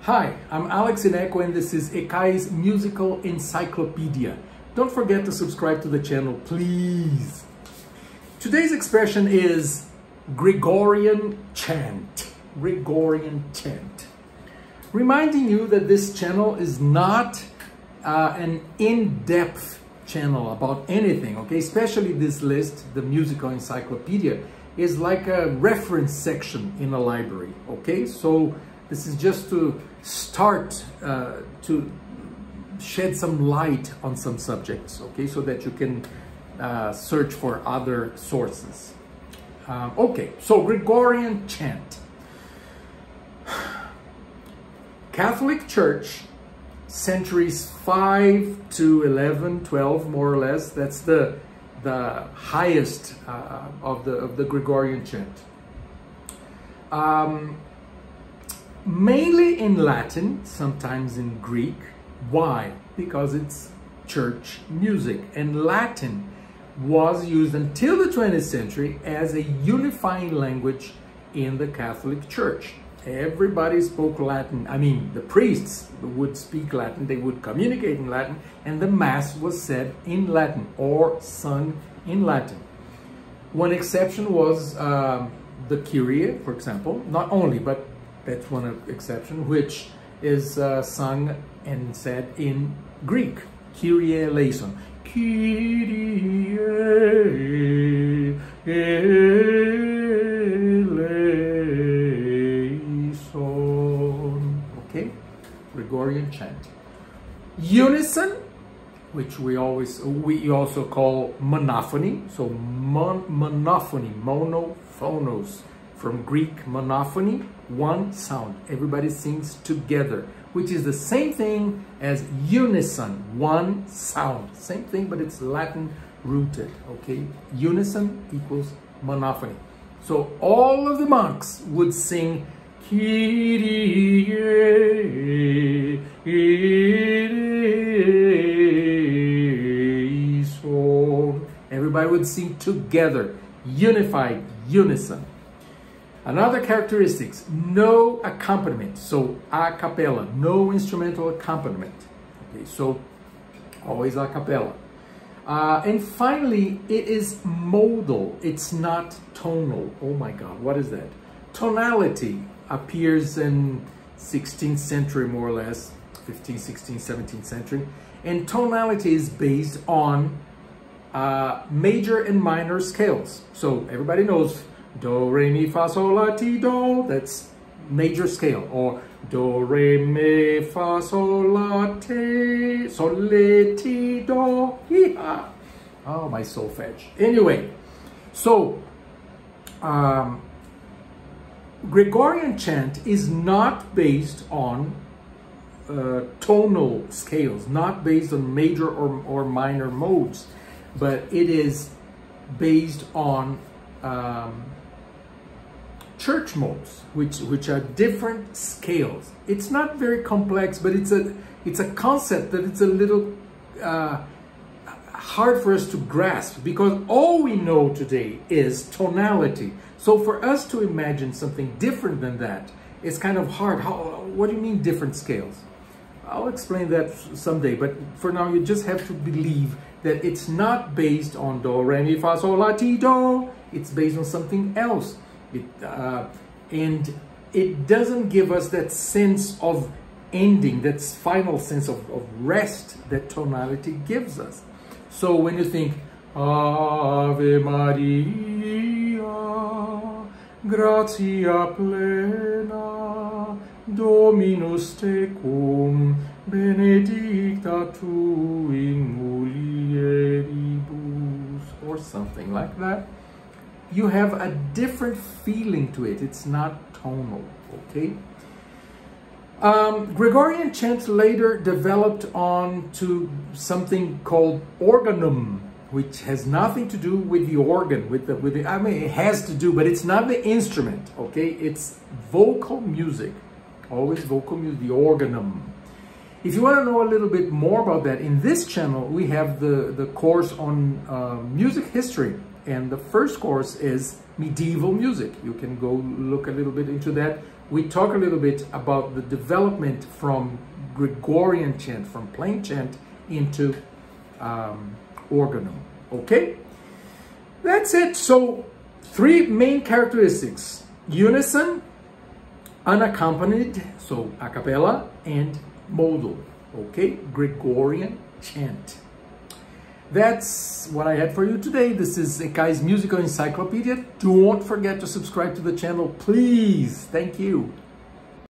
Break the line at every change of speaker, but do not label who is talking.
Hi, I'm Alex Innecco and this is ECAI's Musical Encyclopedia. Don't forget to subscribe to the channel, please. Today's expression is Gregorian Chant. Gregorian Chant. Reminding you that this channel is not an in-depth channel about anything, okay? Especially this list, the Musical Encyclopedia, is like a reference section in a library, okay? So this is just to start to shed some light on some subjects, okay? So that you can search for other sources. Okay, so Gregorian Chant. Catholic Church, centuries 5 to 11, 12, more or less. That's the highest of the Gregorian Chant. Mainly in Latin, sometimes in Greek. Why? Because it's church music, and Latin was used until the 20th century as a unifying language in the Catholic Church. Everybody spoke Latin. I mean, the priests would speak Latin, they would communicate in Latin, and the Mass was said in Latin or sung in Latin. One exception was the Kyrie, for example. Not only, but that's one exception, which is sung and said in Greek. Kyrie eleison. Kyrie eleison. Okay? Gregorian chant. Unison, which we also call monophony. So monophony, monophonos, from Greek monophony, one sound. Everybody sings together, which is the same thing as unison, one sound. Same thing, but it's Latin rooted, okay? Unison equals monophony. So all of the monks would sing Kyrie eleison. Everybody would sing together, unified, unison. Another characteristics, no accompaniment, so a cappella, no instrumental accompaniment. Okay, so always a cappella. And finally, it is modal, it's not tonal. Oh my God, what is that? Tonality appears in 16th century, more or less, 15th, 16th, 17th century. And tonality is based on major and minor scales. So everybody knows do, re, mi, fa, sol, la, ti, do, that's major scale. Or do, re, mi, fa, sol, la, ti, sol, le, ti, do, hi, ha. Oh, my solfege. Anyway, so Gregorian chant is not based on tonal scales, not based on major or minor modes, but it is based on church modes, which are different scales. It's not very complex, but it's a concept that it's a little hard for us to grasp, because all we know today is tonality. So for us to imagine something different than that, it's kind of hard. What do you mean different scales? I'll explain that someday, but for now you just have to believe that it's not based on do, re, mi, fa, sol, la, ti, do. It's based on something else. And it doesn't give us that sense of ending, that final sense of rest that tonality gives us. So when you think Ave Maria, gratia plena, Dominus tecum, benedicta tu in mulieribus, or something like that, you have a different feeling to it. It's not tonal, okay? Gregorian chant later developed on to something called organum, which has nothing to do with the organ, I mean, it has to do, but it's not the instrument, okay? It's vocal music, always vocal music, the organum. If you want to know a little bit more about that, in this channel, we have the course on music history. And the first course is medieval music. You can go look a little bit into that. we talk a little bit about the development from Gregorian chant, from plain chant into organum. Okay? That's it. So 3 main characteristics: unison, unaccompanied, so a cappella, and modal. Okay? Gregorian chant. That's what I had for you today. This is ECAI's Musical Encyclopedia. Don't forget to subscribe to the channel, please. Thank you.